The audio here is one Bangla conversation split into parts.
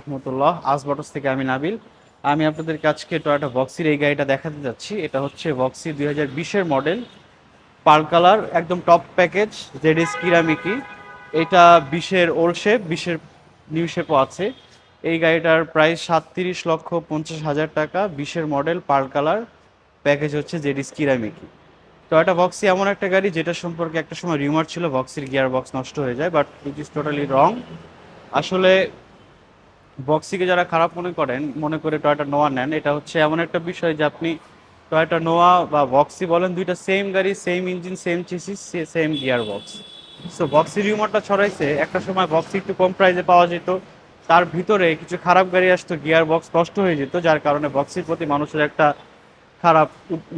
রহমতুল্লাহ। আসবটস থেকে আমি নাবিল। আমি আপনাদেরকে আজকে টয়োটা ভক্সির এই গাড়িটা দেখাতে যাচ্ছি। এটা হচ্ছে ভক্সি 2020-এর মডেল, পার্ল কালার, একদম টপ প্যাকেজ, জেডিস কিরামিকি। এটা 20-এর ওল্ড শেপ, 20-এর নিউ শেপও আছে। এই গাড়িটার প্রাইস 37,50,000 টাকা। 20-এর মডেল, পার্ল কালার, প্যাকেজ হচ্ছে জেডিস কিরামিকি। টয়োটা ভক্সি এমন একটা গাড়ি যেটা সম্পর্কে একটা সময় রিউমার ছিল ভক্সির গিয়ার বক্স নষ্ট হয়ে যায়, বাট ইট ইজ টোটালি রং। আসলে বক্সিকে যারা খারাপ মনে করেন, মনে করে টয়োটা নোয়া নেন, এটা হচ্ছে এমন একটা বিষয় যে আপনি টয়োটা নোয়া বা বক্সি বলেন, দুইটা সেম গাড়ি, same engine, same chassis, same gear box. So বক্সি রিউমারটা ছড়াইছে একটা সময় বক্সি একটু কম প্রাইসে পাওয়া যেত, তার ভিতরে কিছু খারাপ গাড়ি আসতো, গিয়ার বক্স নষ্ট হয়ে যেত, যার কারণে বক্সির প্রতি মানুষের একটা খারাপ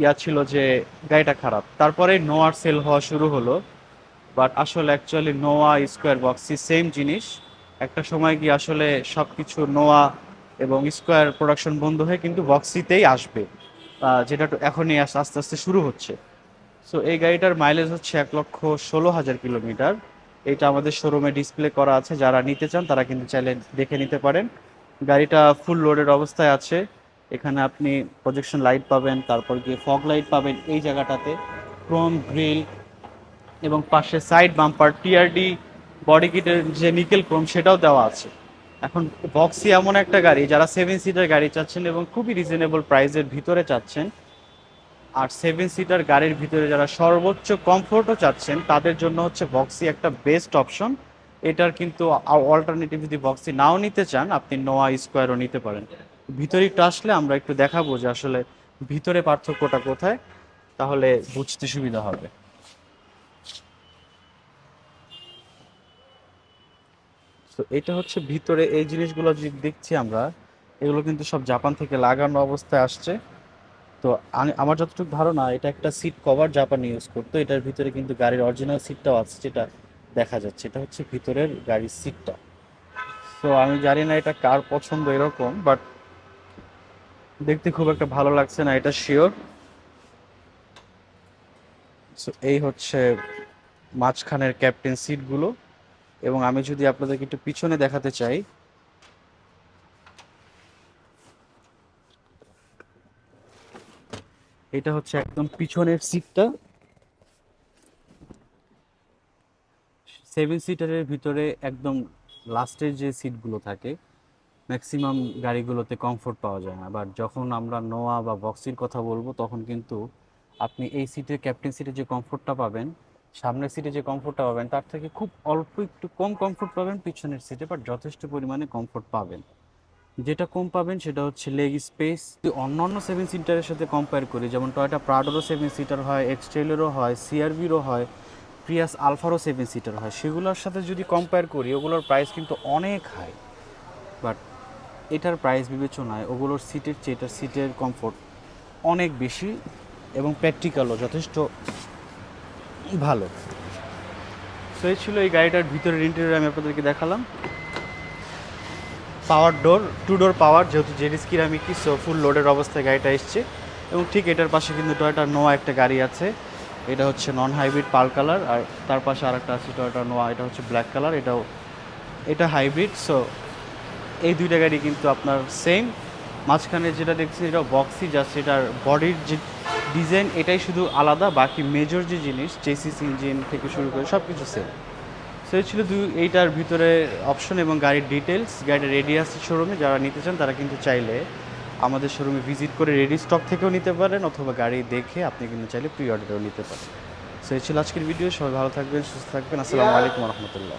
ইয়া ছিল যে গাড়িটা খারাপ। তারপরে নোয়ার সেল হওয়া শুরু হলো, বাট আসলে অ্যাকচুয়ালি নোয়া স্কোয়ার বক্সি সেম জিনিস। একটা সময় গিয়ে আসলে সব কিছু নোয়া এবং স্কোয়ার প্রোডাকশন বন্ধ হয়ে কিন্তু বক্সিতেই আসবে, যেটা তো এখনই আস্তে আস্তে শুরু হচ্ছে। সো এই গাড়িটার মাইলেজ হচ্ছে 1,16,000 কিলোমিটার। এটা আমাদের শোরুমে ডিসপ্লে করা আছে, যারা নিতে চান তারা কিন্তু চাইলে দেখে নিতে পারেন। গাড়িটা ফুল লোডেড অবস্থায় আছে। এখানে আপনি প্রজেকশন লাইট পাবেন, তারপর গিয়ে ফগ লাইট পাবেন এই জায়গাটাতে, ক্রোম গ্রিল, এবং পাশে সাইড বাম্পার টিআরডি বডি কিটের যে নিকেল ক্রোম সেটাও দেওয়া আছে। এখন বক্সি এমন একটা গাড়ি যারা 7 সিটার গাড়ি চাচ্ছেন এবং খুবই রিজনেবল প্রাইসের ভিতরে চাচ্ছেন, আর 7 সিটার গাড়ির ভিতরে যারা সর্বোচ্চ কমফোর্টও চাচ্ছেন, তাদের জন্য হচ্ছে বক্সি একটা বেস্ট অপশন। এটার কিন্তু অল্টারনেটিভ যদি বক্সি নাও নিতে চান, আপনি নোয়া স্কোয়ারও নিতে পারেন। ভিতরে একটু আসলে আমরা একটু দেখাবো যে আসলে ভিতরে পার্থক্যটা কোথায়, তাহলে বুঝতে সুবিধা হবে। তো এটা হচ্ছে ভিতরে এই জিনিসগুলো যদি দেখছি আমরা, এগুলো কিন্তু সব জাপান থেকে লাগানো অবস্থায় আসছে। তো আমার যতটুকু ধারণা, এটা একটা সিট কভার জাপান ইউজ করতো। এটার ভিতরে কিন্তু গাড়ির অরিজিনাল সিটটাও আছে, যেটা দেখা যাচ্ছে। এটা হচ্ছে ভিতরের গাড়ির সিটটা। তো আমি জানি না এটা কার পছন্দ এরকম, বাট দেখতে খুব একটা ভালো লাগছে না, এটা শিওর। সো এই হচ্ছে মাঝখানের ক্যাপ্টেন সিটগুলো। এবং আমি যদি আপনাদেরকে একটু পিছনে দেখাতে চাই, এটা হচ্ছে একদম পিছনের সিটটা। 7 সিটারের ভিতরে একদম লাস্টের যে সিটগুলো থাকে, ম্যাক্সিমাম গাড়িগুলোতে কমফোর্ট পাওয়া যায় না, বাট যখন আমরা নোয়া বা বক্সির কথা বলবো তখন কিন্তু আপনি এই সিটে, ক্যাপ্টেন সিটে যে কমফোর্টটা পাবেন, সামনের সিটে যে কমফোর্টটা পাবেন, তার থেকে খুব অল্প একটু কম কমফোর্ট পাবেন পিছনের সিটে, বাট যথেষ্ট পরিমাণে কমফোর্ট পাবেন। যেটা কম পাবেন সেটা হচ্ছে লেগ স্পেস। অন্যান্য 7 সিটারের সাথে কম্পেয়ার করি, যেমন টয়োটা প্রাডোরও 7 সিটার হয়, এক্সটেলেরও হয়, সিআরভিরও হয়, প্রিয়াস আলফারও 7 সিটার হয়, সেগুলোর সাথে যদি কম্পেয়ার করি, ওগুলোর প্রাইস কিন্তু অনেক হাই। বাট এটার প্রাইস বিবেচনায় ওগুলোর সিটের চেয়ে এটার সিটের কমফোর্ট অনেক বেশি, এবং প্র্যাকটিক্যালও যথেষ্ট ভালো। সো এই ছিল এই গাড়িটার ভিতরের ইন্টেরিয়র, আমি আপনাদেরকে দেখালাম। পাওয়ার ডোর, 2 ডোর পাওয়ার, যেহেতু জেডিস কিরামিকি, সো ফুল লোডের অবস্থায় গাড়িটা এসছে। এবং ঠিক এটার পাশে কিন্তু টয়োটা নোয়া একটা গাড়ি আছে, এটা হচ্ছে নন হাইব্রিড পাল কালার। আর তার পাশে আরেকটা আছে টয়োটা নোয়া, এটা হচ্ছে ব্ল্যাক কালার, এটা হাইব্রিড। সো এই দুইটা গাড়ি কিন্তু আপনার সেম। মাঝখানে যেটা দেখছি এটা বক্সি, জাস্ট এটার বডির যে ডিজাইন এটাই শুধু আলাদা, বাকি মেজর যে জিনিস, চেসিস, ইঞ্জিন থেকে শুরু করে সব কিছু সেম। সো এই ছিল এইটার ভিতরে অপশন এবং গাড়ির ডিটেলস। গাড়িটা রেডি আছে শোরুমে, যারা নিতে চান তারা কিন্তু চাইলে আমাদের শোরুমে ভিজিট করে রেডি স্টক থেকেও নিতে পারেন, অথবা গাড়ি দেখে আপনি কিন্তু চাইলে প্রি অর্ডারও নিতে পারেন। সো এই ছিল আজকের ভিডিও। সবাই ভালো থাকবেন, সুস্থ থাকবেন। আসসালামু আলাইকুম রহমতুল্লাহ।